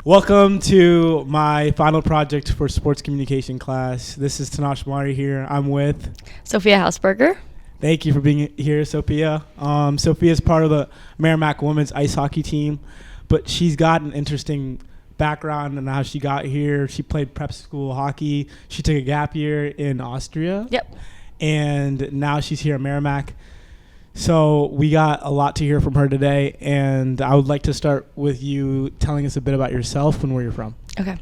Welcome to my final project for sports communication class. This is Tanash Mari here. I'm with Sophia Hausberger. Thank you for being here, Sophia. Sophia is part of the Merrimack women's ice hockey team, but she's got an interesting background on how she got here. She played prep school hockey. She took a gap year in Austria. Yep. And now she's here at Merrimack. So we got a lot to hear from her today, and I would like to start with you telling us a bit about yourself and where you're from. Okay.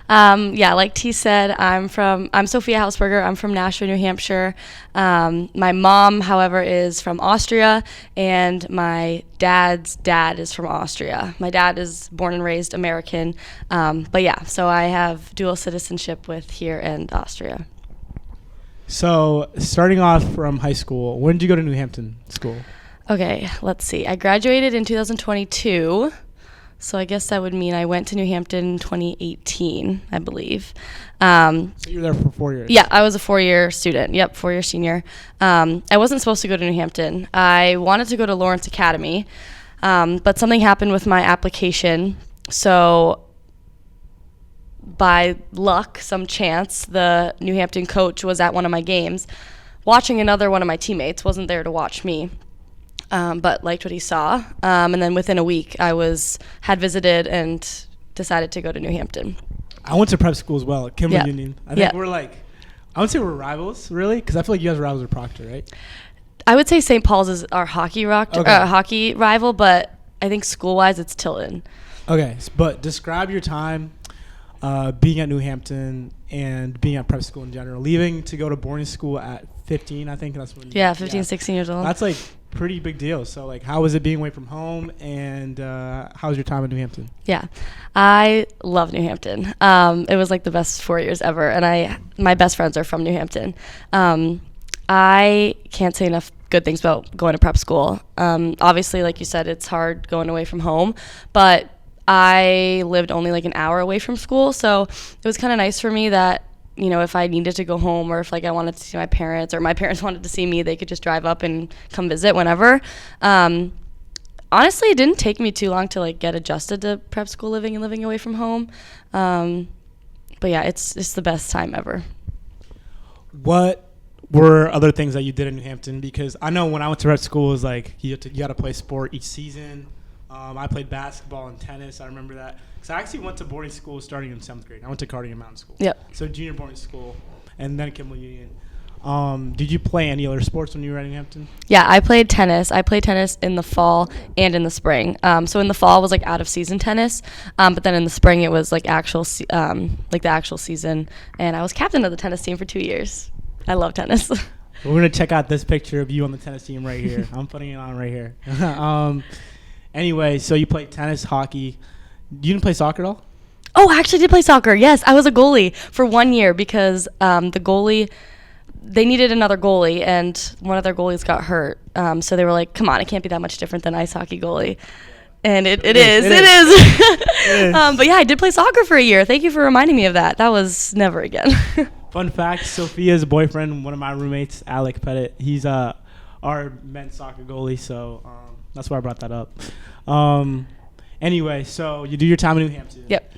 Like T said, I'm Sophia Hausberger. I'm from Nashua, New Hampshire. My mom, however, is from Austria, and my dad's dad is from Austria. My dad is born and raised American. So I have dual citizenship with here and Austria. So starting off from high school, when did you go to New Hampton school? Okay, let's see. I graduated in 2022. So I guess that would mean I went to New Hampton in 2018, I believe. So you were there for 4 years? Yeah, I was a 4-year student. Yep, 4-year senior. I wasn't supposed to go to New Hampton. I wanted to go to Lawrence Academy, but something happened with my application. So by luck, some chance, the New Hampton coach was at one of my games watching another one of my teammates, wasn't there to watch me. But liked what he saw. And then within a week, I had visited and decided to go to New Hampton. I went to prep school as well at Kimball Yeah. Union. I think I would say we're rivals, really, because I feel like you guys are rivals with Proctor, right? I would say St. Paul's is our hockey rival, but I think school-wise, it's Tilton. Okay, but describe your time being at New Hampton and being at prep school in general. Leaving to go to boarding school at 15, I think that's when. Yeah, 15, 16 years old. That's like pretty big deal. So like, how was it being away from home, and how was your time in New Hampton? Yeah, I love New Hampton. It was like the best 4 years ever, and my best friends are from New Hampton. I can't say enough good things about going to prep school. Obviously, like you said, it's hard going away from home, but I lived only like an hour away from school, so it was kind of nice for me that, you know, if I needed to go home or if like I wanted to see my parents or my parents wanted to see me, they could just drive up and come visit whenever. Honestly, it didn't take me too long to like get adjusted to prep school living away from home. But yeah, it's the best time ever. What were other things that you did in New Hampton? Because I know when I went to prep school, it was like you got to play sport each season. I played basketball and tennis. I remember that. Because I actually went to boarding school starting in 7th grade. I went to Cardigan Mountain School. Yep. So junior boarding school, and then Kimball Union. Did you play any other sports when you were at New Hampton? Yeah, I played tennis. I played tennis in the fall and in the spring. So in the fall was like out of season tennis, but then in the spring it was like the actual season. And I was captain of the tennis team for 2 years. I love tennis. We're gonna check out this picture of you on the tennis team right here. I'm putting it on right here. Anyway, so you played tennis, hockey. You didn't play soccer at all? Oh, I actually did play soccer. Yes, I was a goalie for 1 year because the goalie, they needed another goalie, and one of their goalies got hurt. So they were like, come on, it can't be that much different than ice hockey goalie. And it is. But yeah, I did play soccer for a year. Thank you for reminding me of that. That was never again. Fun fact, Sophia's boyfriend, one of my roommates, Alec Pettit, he's our men's soccer goalie, so that's why I brought that up. Anyway, so you do your time in New Hampton. Yep.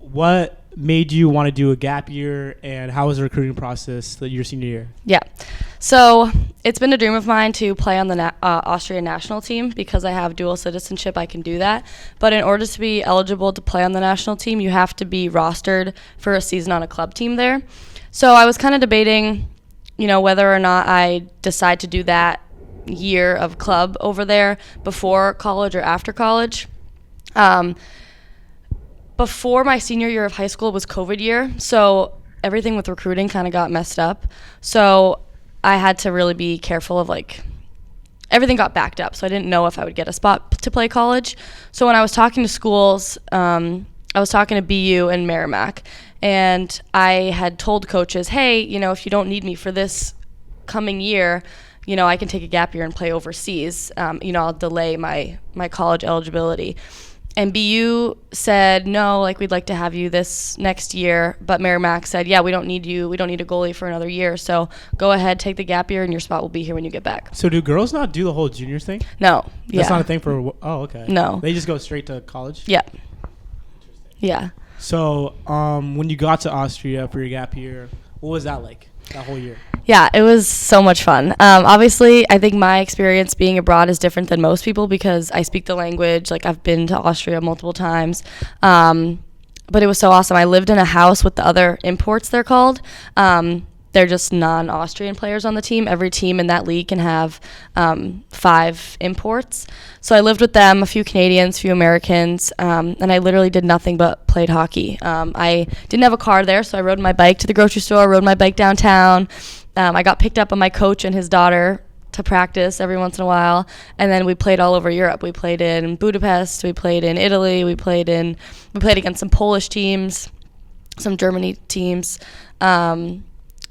What made you want to do a gap year, and how was the recruiting process your senior year? Yeah. So it's been a dream of mine to play on the Austrian national team. Because I have dual citizenship, I can do that. But in order to be eligible to play on the national team, you have to be rostered for a season on a club team there. So I was kind of debating, you know, whether or not I decide to do that year of club over there before college or after college. Before my senior year of high school was COVID year, so everything with recruiting kind of got messed up. So I had to really be careful of everything got backed up, so I didn't know if I would get a spot to play college. So when I was talking to schools, I was talking to BU and Merrimack, and I had told coaches, hey, you know, if you don't need me for this coming year, you know, I can take a gap year and play overseas. You know, I'll delay my college eligibility. And BU said, no, like, we'd like to have you this next year. But Merrimack said, yeah, we don't need you. We don't need a goalie for another year. So go ahead, take the gap year, and your spot will be here when you get back. So do girls not do the whole juniors thing? No. That's not a thing for, oh, okay. No. They just go straight to college? Yeah. Yeah. So when you got to Austria for your gap year, what was that like, that whole year? Yeah, it was so much fun. Obviously, I think my experience being abroad is different than most people because I speak the language. Like, I've been to Austria multiple times. But it was so awesome. I lived in a house with the other imports, they're called. They're just non-Austrian players on the team. Every team in that league can have 5 imports. So I lived with them, a few Canadians, a few Americans, and I literally did nothing but played hockey. I didn't have a car there, so I rode my bike to the grocery store, rode my bike downtown. I got picked up by my coach and his daughter to practice every once in a while, and then we played all over Europe. We played in Budapest, we played in Italy, we played against some Polish teams, some Germany teams.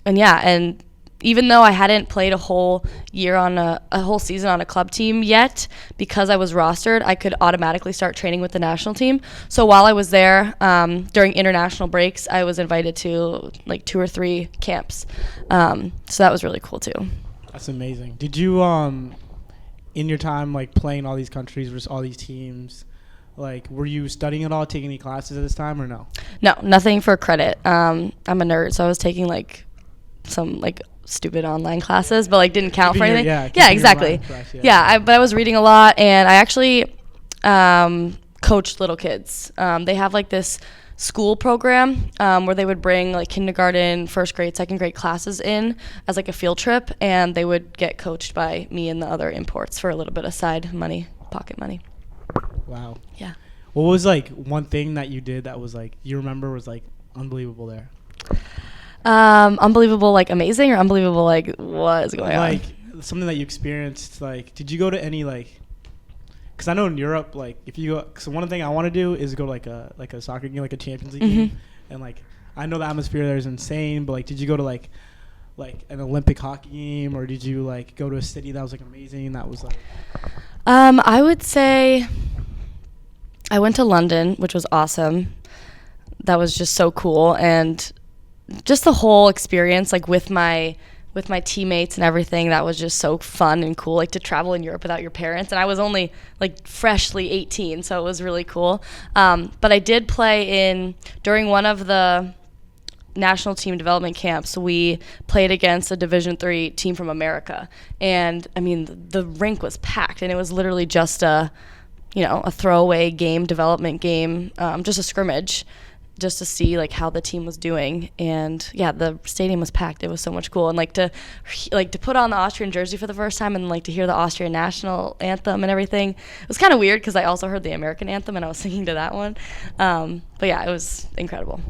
And even though I hadn't played a whole year on a whole season on a club team yet, because I was rostered, I could automatically start training with the national team. So while I was there, during international breaks, I was invited to like 2 or 3 camps. So that was really cool too. That's amazing. Did you, in your time like playing all these countries versus all these teams, like were you studying at all, taking any classes at this time or no? No, nothing for credit. I'm a nerd, so I was taking like some like stupid online classes, but like didn't count for anything. Yeah, exactly. But I was reading a lot, and I actually coached little kids. They have like this school program where they would bring like kindergarten, first grade, second grade classes in as like a field trip, and they would get coached by me and the other imports for a little bit of side money, pocket money. Wow. Yeah. What was like one thing that you did that was like you remember was like unbelievable there? Unbelievable, like amazing, or unbelievable, like what is going on? Like something that you experienced. Like, did you go to any like? Because I know in Europe, like if you go, so one thing I want to do is go to like a soccer game, like a Champions League game, and like I know the atmosphere there is insane. But like, did you go to like an Olympic hockey game, or did you like go to a city that was like amazing? That was like. I would say I went to London, which was awesome. That was just so cool, and just the whole experience, like with my teammates and everything, that was just so fun and cool, like to travel in Europe without your parents. And I was only like freshly 18, so it was really cool. But I did play during one of the national team development camps, we played against a Division III team from America. And I mean, the rink was packed, and it was literally just a throwaway game, development game, just a scrimmage, just to see like how the team was doing. And yeah, the stadium was packed. It was so much cool. And like to put on the Austrian jersey for the first time, and like to hear the Austrian national anthem and everything, it was kind of weird because I also heard the American anthem and I was singing to that one. But yeah, it was incredible.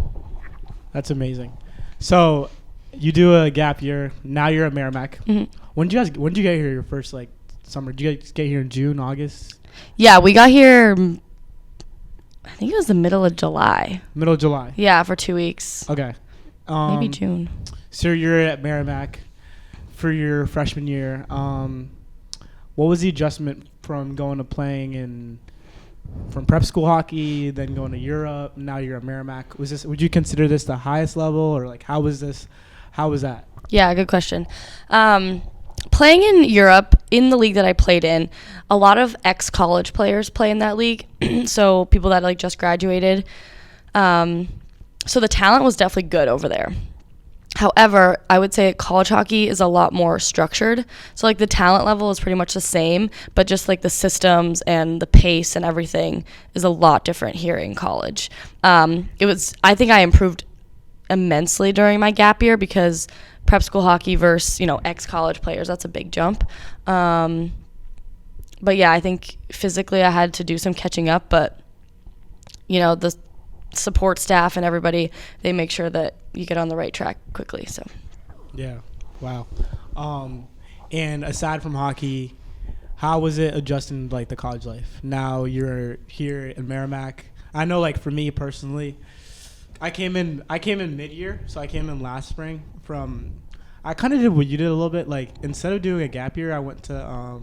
That's amazing. So you do a gap year. Now you're at Merrimack. Mm-hmm. When did you get here your first like summer? Did you guys get here in June, August? Yeah, we got here, I think it was the middle of July. Middle of July. Yeah, for 2 weeks. Okay. Maybe June. So you're at Merrimack for your freshman year. What was the adjustment from going to playing from prep school hockey, then going to Europe, now you're at Merrimack? Would you consider this the highest level, or like how was that? Yeah, good question. Playing in Europe, in the league that I played in, a lot of ex-college players play in that league, so people that like just graduated. So the talent was definitely good over there. However, I would say college hockey is a lot more structured. So like the talent level is pretty much the same, but just like the systems and the pace and everything is a lot different here in college. I think I improved immensely during my gap year because prep school hockey versus, ex-college players, that's a big jump. But yeah, I think physically I had to do some catching up, but the support staff and everybody, they make sure that you get on the right track quickly. So yeah. Wow. And aside from hockey, how was it adjusting like the college life? Now you're here in Merrimack. I know, like for me personally, I came in mid-year, so I came in last spring. I kind of did what you did a little bit. Like instead of doing a gap year, I went to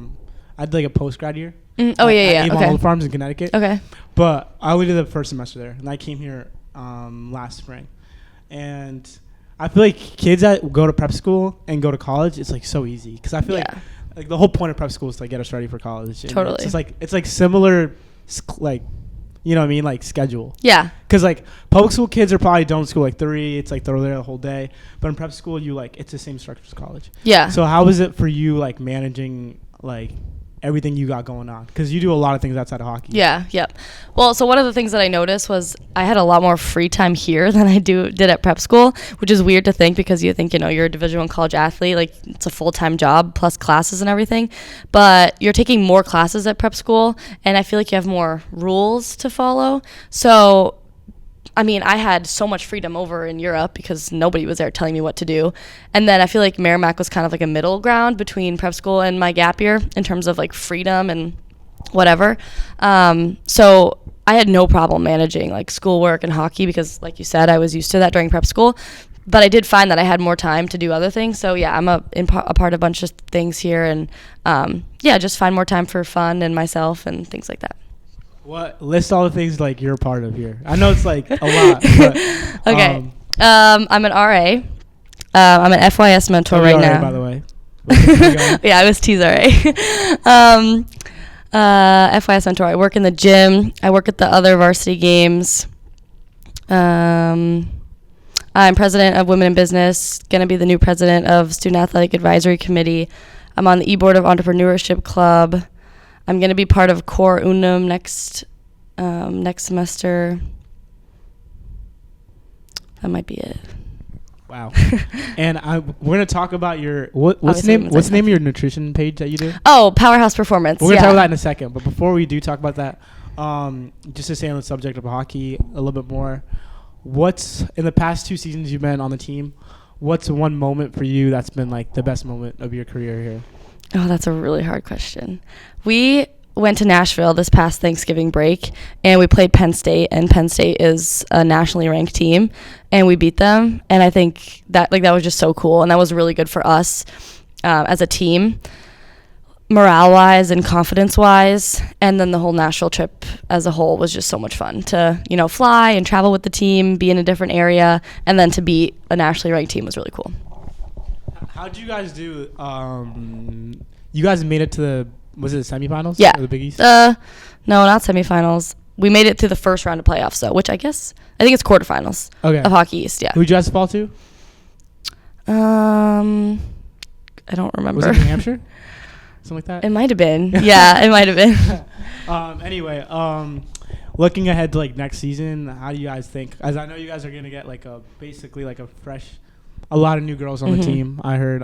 I did like a post-grad year. At Avon okay. Old Farms in Connecticut. Okay. But I only did the first semester there, and I came here last spring. And I feel like kids that go to prep school and go to college, it's like so easy because I feel like the whole point of prep school is to like, get us ready for college. And totally. It's like similar, like you know what I mean, like schedule. Yeah. Because like public school kids are probably done with school like 3. It's like they're there the whole day. But in prep school, you like it's the same structure as college. Yeah. So how is it for you like managing like everything you got going on? Because you do a lot of things outside of hockey. Yeah. Yep. Well, so one of the things that I noticed was I had a lot more free time here than I did at prep school, which is weird to think because you think, you're a Division I college athlete, like it's a full-time job plus classes and everything, but you're taking more classes at prep school, and I feel like you have more rules to follow. So I had so much freedom over in Europe because nobody was there telling me what to do. And then I feel like Merrimack was kind of like a middle ground between prep school and my gap year in terms of like freedom and whatever. So I had no problem managing like schoolwork and hockey because, like you said, I was used to that during prep school. But I did find that I had more time to do other things. So yeah, I'm a part of a bunch of things here, and just find more time for fun and myself and things like that. What list all the things like you're a part of here? I know it's like a lot. But, okay. I'm an RA. I'm an FYS mentor right RA, now. By the way. Yeah, I was T's RA. FYS mentor. I work in the gym. I work at the other varsity games. I'm president of Women in Business. Gonna be the new president of Student Athletic Advisory Committee. I'm on the e-board of Entrepreneurship Club. I'm going to be part of Core Unum next semester. That might be it. Wow. And we're going to talk about your what's the name of your nutrition page that you do? Oh, Powerhouse Performance. We're going to talk about that in a second, but before we do talk about that, just to stay on the subject of hockey a little bit more, what's in the past 2 seasons you've been on the team, what's one moment for you that's been like the best moment of your career here? Oh, that's a really hard question. We went to Nashville this past Thanksgiving break, and we played Penn State, and Penn State is a nationally ranked team, and we beat them. And I think that was just so cool, and that was really good for us as a team, morale-wise and confidence-wise. And then the whole Nashville trip as a whole was just so much fun to, fly and travel with the team, be in a different area, and then to beat a nationally ranked team was really cool. How'd you guys do? You guys made it to was it the semifinals? Yeah. Or the Big East? No, not semifinals. We made it to the first round of playoffs, though, which I think it's quarterfinals of Hockey East. Yeah. Who'd you guys fall to? I don't remember. Was it New Hampshire? Something like that. It might have been. Yeah, it might have been. Anyway, looking ahead to like next season, how do you guys think? As I know you guys are gonna get like basically like a lot of new girls on the team. I heard.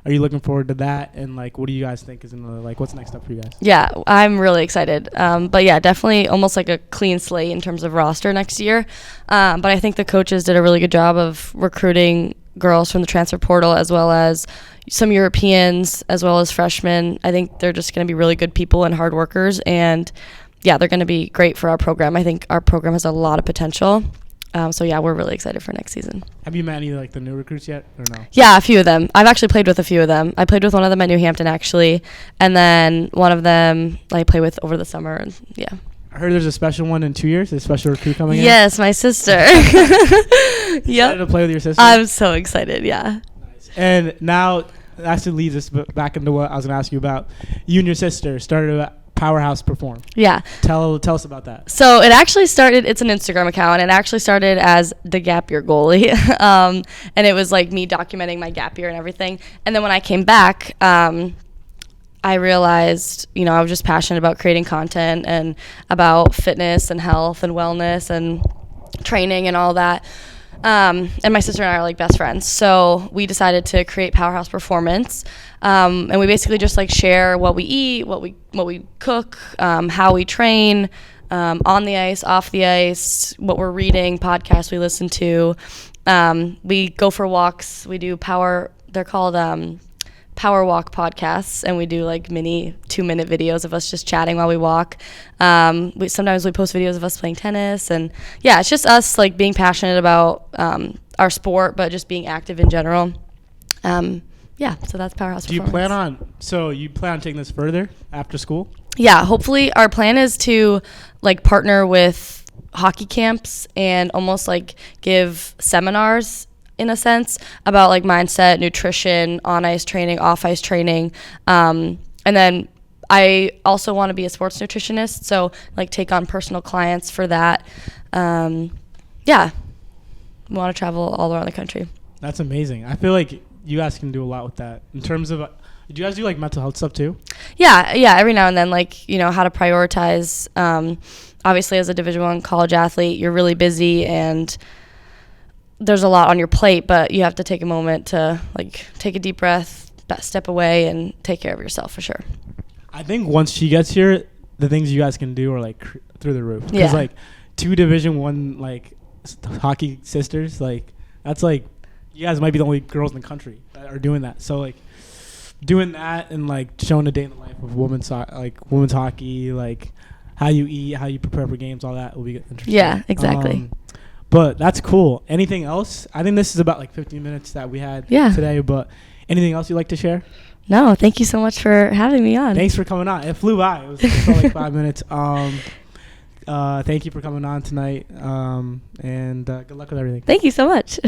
Are you looking forward to that? And like, what do you guys think is what's next up for you guys? Yeah, I'm really excited. But yeah, definitely almost like a clean slate in terms of roster next year. But I think the coaches did a really good job of recruiting girls from the transfer portal, as well as some Europeans, as well as freshmen. I think they're just going to be really good people and hard workers. And yeah, they're going to be great for our program. I think our program has a lot of potential. So yeah, we're really excited for next season. Have you met any of the new recruits yet, or no? Yeah, a few of them. I've actually played with a few of them. I played with one of them at New Hampton, actually, and then one of them I played with over the summer. And yeah. I heard there's a special one in 2 years. A special recruit coming in. Yes, my sister. Excited to play with your sister? I'm so excited. Yeah. Nice. And now that actually leads us back into what I was going to ask you about. You and your sister started a Powerhouse Perform. Yeah. Tell us about that. So it actually started, it's an Instagram account, and it actually started as the Gap Year Goalie. And it was like me documenting my gap year and everything. And then when I came back, I realized, I was just passionate about creating content and about fitness and health and wellness and training and all that. And my sister and I are like best friends. So we decided to create Powerhouse Performance. And we basically just like share what we eat, what we cook, how we train, on the ice, off the ice, what we're reading, podcasts we listen to. We go for walks. We do they're called Power Walk podcasts, and we do like mini 2-minute videos of us just chatting while we walk. Sometimes we post videos of us playing tennis, and yeah, it's just us like being passionate about our sport, but just being active in general. Yeah, so that's Powerhouse Performance. You plan on taking this further after school? Yeah, hopefully our plan is to like partner with hockey camps and almost like give seminars in a sense about like mindset, nutrition, on ice training, off ice training. And then I also want to be a sports nutritionist, so like take on personal clients for that. Yeah, want to travel all around the country. That's amazing. I feel like you guys can do a lot with that. In terms of, do you guys do like mental health stuff too? Yeah, every now and then, like, how to prioritize. Obviously, as a Division I college athlete, you're really busy and there's a lot on your plate, but you have to take a moment to like take a deep breath, step away, and take care of yourself for sure. I think once she gets here, the things you guys can do are like through the roof. Because like 2 Division I like hockey sisters, like that's like you guys might be the only girls in the country that are doing that. So like doing that and like showing a day in the life of women's hockey, like how you eat, how you prepare for games, all that will be interesting. Yeah, exactly. But that's cool. Anything else? I think this is about like 15 minutes that we had today. But anything else you'd like to share? No, thank you so much for having me on. Thanks for coming on. It flew by. It felt like 5 minutes. Thank you for coming on tonight. And good luck with everything. Thank you so much.